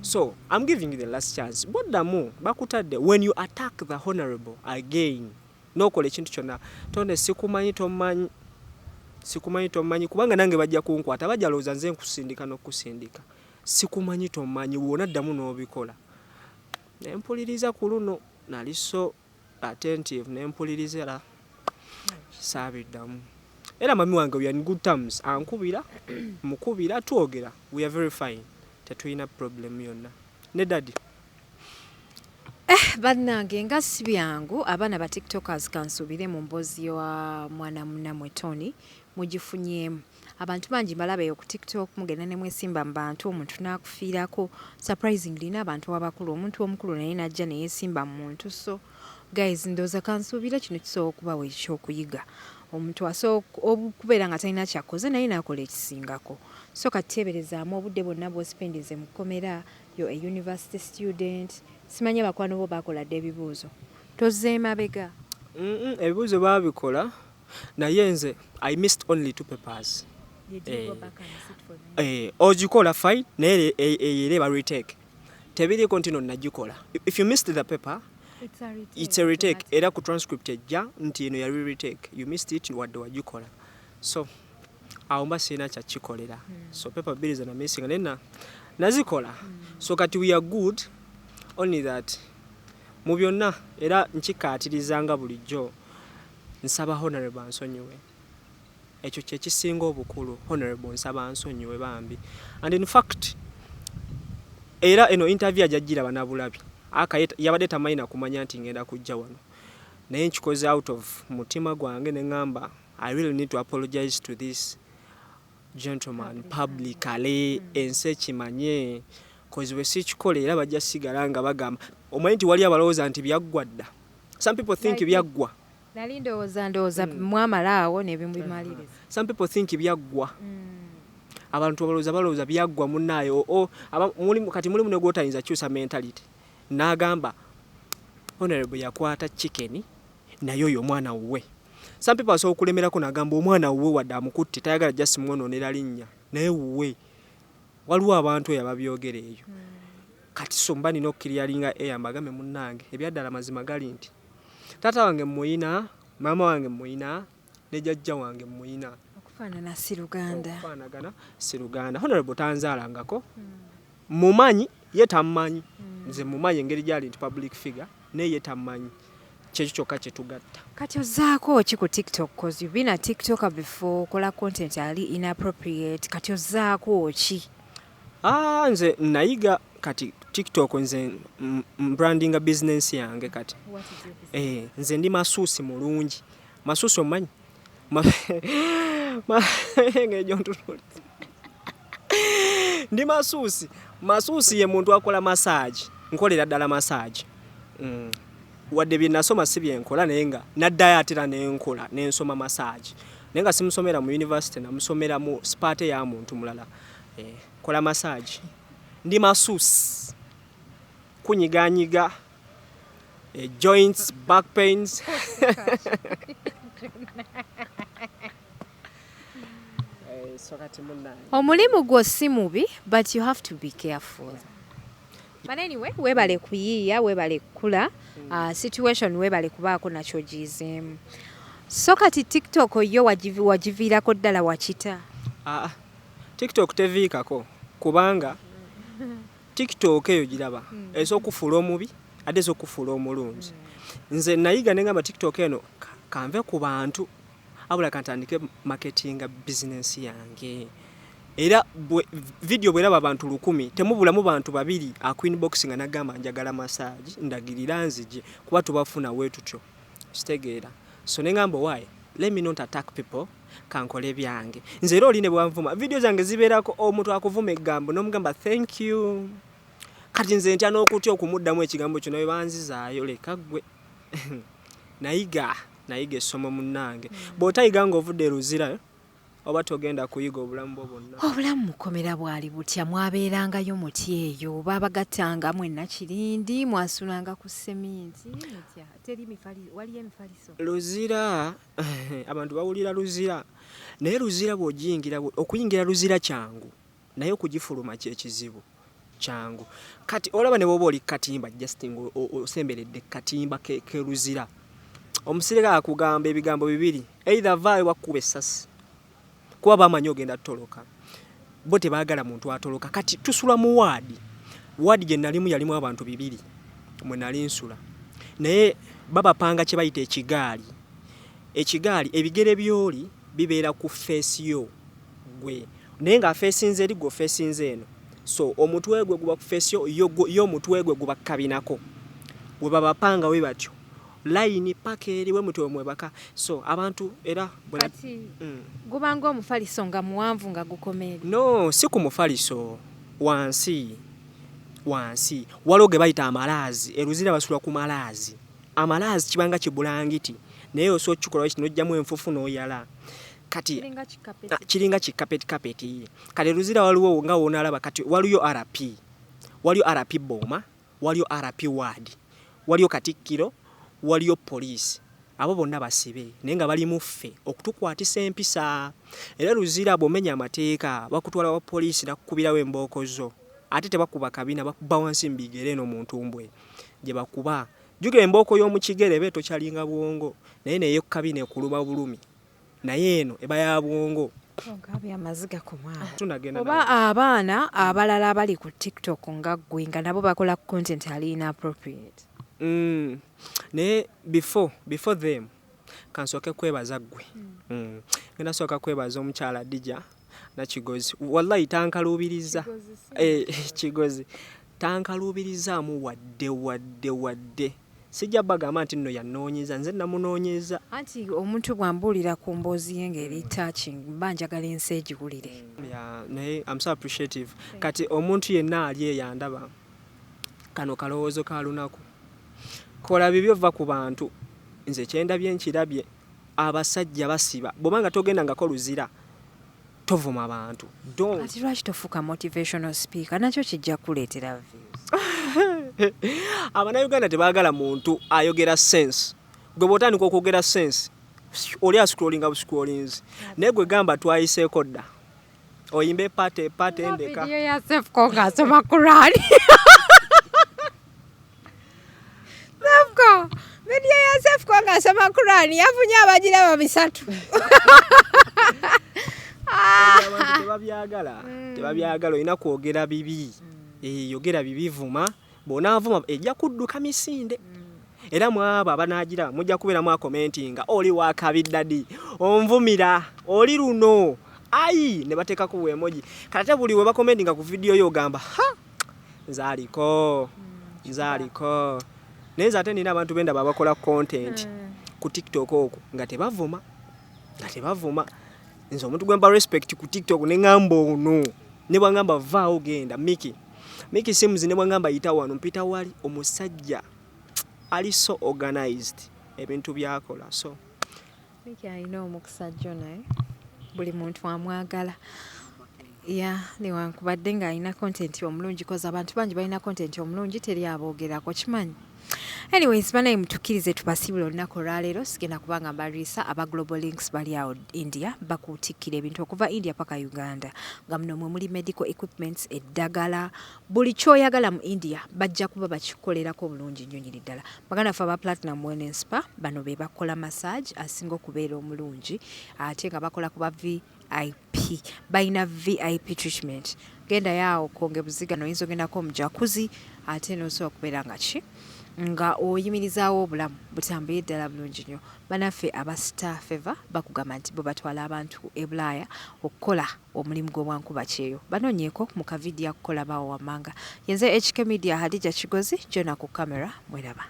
So I'm giving you the last chance. Boddamu bakutadde when you attack the honorable again. N'okola ekintu kyonna Tone sikumanyi tomanyi kubanga nange bajja kunkwata bajja lowooza nze nkusindika n'okusindika. Sikumanyi tomanyi wona ddamu n'obikola. Ne mpuliriza ku luno nali so attentive ne mpuliriza era saabiddamu. Era mami wange we are in good terms. Ankubira mukubira twogera we are very fine. Tetulina problem yonna. Ne daddy Bannange nga si byangu abaana ba tiktokers kansubire mu mboozi wa mwana munnamwe Tony mugifunyemu. Abantu bangi mbalabe ku TikTok mugenda ne mwesimba mu bantu omuntu n'akufiirako surprisingly n'abantu abakulu omuntu omukulu naye najja ne yeesimba mu muntu. So guys ndooza kansuubira kino kisobola okubawa ekyokuyiga. Omuntu asooka okubeera nga talina kyakoze naye n'akola ekisingako. So kateeberezaamu obudde bwonna bw'ospendize mu kkomera yo a university student. Simanya bakwano bo bakoladde ebibuuzo. Tozze mabega. Ebibuuzo baabikola naye nze I missed only 2 papers. Did you go back and sit for them? Ogikola fine naye ereba retake. Tebiriko ntino nagikola. If you missed the paper, it's a retake. Era ku transcript ejja nti eno yali retake. You missed it wadde wagikola. So awo mba sirina kyakikolera. So paper bills na missing nena nazikola. So kati we are good only that mu byonna era nkikaatirizanga bulijjo nsaba honorable Bamusonyiwe. Ekyo kye kisinga obukulu. Honorable nsaba Bamusonyiwe bambi. And in fact era eno interview ajajjira banabulabi yabadde tamanyi nakumanya nti ngenda kujja wano naye nkikoze out of mutima gwange ne ŋŋamba I really need to apologize to this gentleman publicly ensi ekimanye cause we sikikola era bajja sigala nga bagamba omanyi nti wali abalowooza nti byaggwa dda. Some people think byaggwa. Nali ndowooza mwamalaawo ne bimumaliriza. Some people think byaggwa. Abantu balowooza byaggwa munnaayo kati mulimu ne gwotayinza kyusa mentality. N'agamba honorable yakwata chicken naye oyo omwana wuwe. Some people asobola okulemerako n'agamba omwana wuwe wadde amukutte tayagala just mwonoonera linnya naye wuwe. Waliwo abantu eyo ababyogera eyo. Kati so mba nina okkiriyalinga eyambagambe munnange ebyaddala mazima gali nti taata wange muyina, maama wange muyina ne jjajja wange muyina. Faanana Siruganda. Faanagana Siruganda. Honorable tanzaalangako. Mumanyi ye tammanyi. Nze mumanyi engeri gyali nti public figure naye ye tammanyi. Kyekyo kyokka kye tugatta. Kati ozzaako ki ku TikTok cause you've been a TikToker before, kola content ali inappropriate. Kati ozzaako ki? Nze nayiga kati TikTok nze branding business yange kati. What is your business? Nze ndi masuusi mulungi. Masuusi omanyi? Ndi masuusi. Masuusi ye muntu akola massage. Nkolera ddala massage. Wadde bye nasoma si bye nkola naye nga naddayo atera n'enkola n'ensoma massage. Naye nga simusomera mu university namusomera mu spate ya muntu mulala. Kola massage. Ndi masuusi. Kunyiganyiga. Joints, back pains. Omulimu gwo si mubi, but you have to be careful. But anyway, webale kuyiiya, webale kukula, situation webale kubaako nakyo gizeemu. So kati TikTok yo wagiviirako ddala wakita? TikTok teviikako kubanga TikTok eyo giraba ez'okufuula omubi ate ez'okufuula omulungi. Nze nayiga ne ngamba TikTok eno kanve ku bantu abula kantandike marketinga business yange. Era video bweraba abantu 100 temubulamu bantu 2 inbox nga nagamba njagala massage ndagirira nzije kuba tubafuna wetutyo kitegeera. So nengamba why let me not attack people kankole byange. Nze era oline bwanvuma video zange zibeerako omuntu akuvuma egambo n'omugamba thank you. Kati nze ntya n'okutya okumuddamu ekigambo kino we banzizaayo leka gwe. nayiga essomo munnange. Bw'otayiga ng'ovudde luzira oba togenda kuyiga obulamu bwo bwonna. Obulamu Mukomera bwali butya? Mwabeerangayo muti eyo babagattanga mwenna kirindi mwasulanga ku seminti mutya? Teri waliyo emifaliso? Luzira abantu bawulira luzira naye luzira bw'ogiyingira okuyingira luzira kyangu naye okugifuluma kyekizibu kyangu. Kati olaba ne bwoba oli katimba justing osemberedde katimba ke luzira omusirika akugamba ebigambo 2 either vaayo wakuba essasi kuba bamanyi ogenda tutoloka bo tebaagala muntu atoloka. Kati tusula mu waadi gye nalimu yalimu abantu 2 mwe nali nsula naye babapanga kye bayita ekigaali ebigere byoli bibeera ku face yo gwe naye nga feesinze eri gwe feesinze eno. So omutwe gwe guba ku face yo omutwe gwe guba kabinako bwe babapanga we batyo line pakeri we mutwe mwebaka. So abantu era gubanga omufaliso nga muwanvu nga gukomere? No, si ku mufaliso wansi waloge bayita amalaazi. Eruzira basula ku malaazi. Amalaazi kibanga kibulangiti naye oso kikola kino ojjamu enfufu n'oyala. Kati kiringa kikapeti. Kati eruzira waliwo nga wonalaba kati waliyo RP Boma, waliyo RP Ward, waliyo Katikkiro, waliyo police. Abo bonna basibe naye nga bali muffe okutukwatisa empisa. Era luzira bomenya amateeka bakutwala wa police nakukubirawo embookozo ate tebakuba kabina bakuba wansi mbigere no muntu mbwe gye bakuba jukira embooko y'omu kigere beeto kyalinga bwongo naye neyo kabina ekuluma bulumi naye eno eba ya bwongo. Ngabi amaziga ku mwana. Oba abaana abalala abali ku TikTok nga ggwe nga nabo bakola content ali inappropriate. Ne before them kansoke kwebaza ggwe. Ngenda soka kwebaza omukyala Dija na Kigozi. Wallahi tankalubiriza. Kigozi tankalubiriza mu wadde. Sijja bagamba nti nno yanoonyeza nze namunoonyeza. Anti omuntu bwambuulira ku mboozi ye ngeri touching banjagala ensi egiwulire. Naye I'm so appreciative. Kati omuntu yenna ali eyandaba kano kalowoozo ka lunaku. Kola bibyo va ku bantu. Nze kyendabye nkirabye abasajja basiba. Bw'obanga togenda ngako luzira tovuma abantu. Kati lwaki tofuuka motivational speaker? Nakyo kijja kuleetera views. Abannayuganda tebaagala muntu ayogera sense. Gwe bw'otandika okwogera sense oli ascrollinga buscrollings naye gwe gamba twayiseeko dda oyimbe pate endeka. Video ya Sefko ng'asoma Quran. Video ya Sefko ng'asoma Quran yafunye abagiraba 3. abantu tebabyagala olina kwogera bibi yogera bibi vuma bw'onaavuma ejja kudduka misinde era mwabo abanagira mujja kubeeramu akomentinga oli wakabiddadi onvumira oli luno ayi ne bateekako weemoji kate buli we bakomentinga ku vidiyo yo ogamba nzaaliko naye nze ate nina abantu benda babakola content ku TikTok okwo nga tebavuma nze omuntu gwemba respect ku TikTok ne ngamba ono ne bwangamba vaawo genda Miki Sims ne bwangamba yita wano mpita wali omusajja ali so organized ebintu byakola so Miki alina omukisa naye buli muntu amwagala newankubadde nga alina content omulungi koza abantu bangi balina content omulungi teri aboogerako kimanyi. Anyways, banaye mutukirize tubasibule olunaku olwaleero sigenda kubanga mbalwisa aba Global Links bali awo India bakutikkira ebintu okuva India paka Uganda nga muno mwe muli medical equipments eddagala buli kyoyagala mu India bajja kuba bakikolerako bulungi nnyo nyiri ddala. Baganda ffe aba Platinum Wellness Spa bano be bakola massage asinga okubeera omulungi ate nga bakola kuba VIP balina VIP treatment genda yaawo konge buziga noyinza ogendako mu jacuzzi ate n'osobola okubeera nga ki nga oyimirizaawo obulamu butambule ddala bulungi nnyo. Banaffe aba Star Fever bakugamba nti bo batwala abantu e Bulaaya okukola omulimu gw'obwankuba kyeyo banoonyeeko mu kavidiyo akukola bawo wammanga. Yenze HK Media Hadija Kigozi Jona ku kamera mweraba.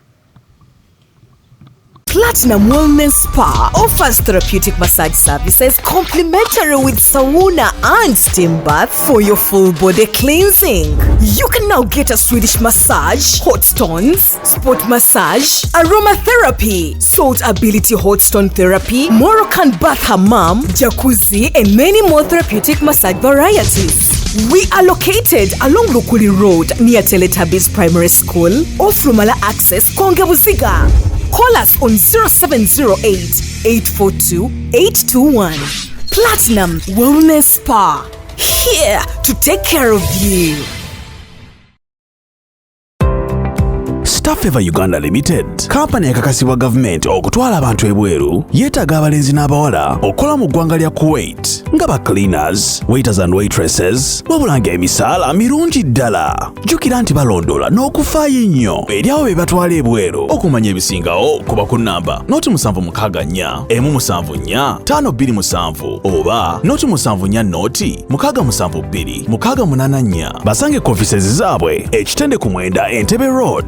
Platinum Wellness Spa offers therapeutic massage services complimentary with sauna and steam bath for your full body cleansing. You can now get a Swedish massage, hot stones, sport massage, aromatherapy, salt ability hot stone therapy, Moroccan bath hammam, jacuzzi, and many more therapeutic massage varieties. We are located along Lukuli Road near Teletubbies Primary School, off Lumala Access, Kongebuziga. Call us on 0708 842 821. Platinum Wellness Spa, here to take care of you. Star Fever Uganda Limited, kampani ekakasibwa gavumenti okutwala abantu ebweru, yeetaaga abalenzi n'abawala okukola mu ggwanga lya Kuwait nga ba cleaners, waiters and waitresses, wabula ng'emisaala mirungi ddala. Jjukira nti balondoola n'okufaayo ennyo eri abo be batwala ebweru. Okumanya ebisingawo kuba ku nnamba noti 764 174 527 oba noti 74 noti 672 684. Basange ku offices zaabwe ekitende ku 9 Entebbe Road.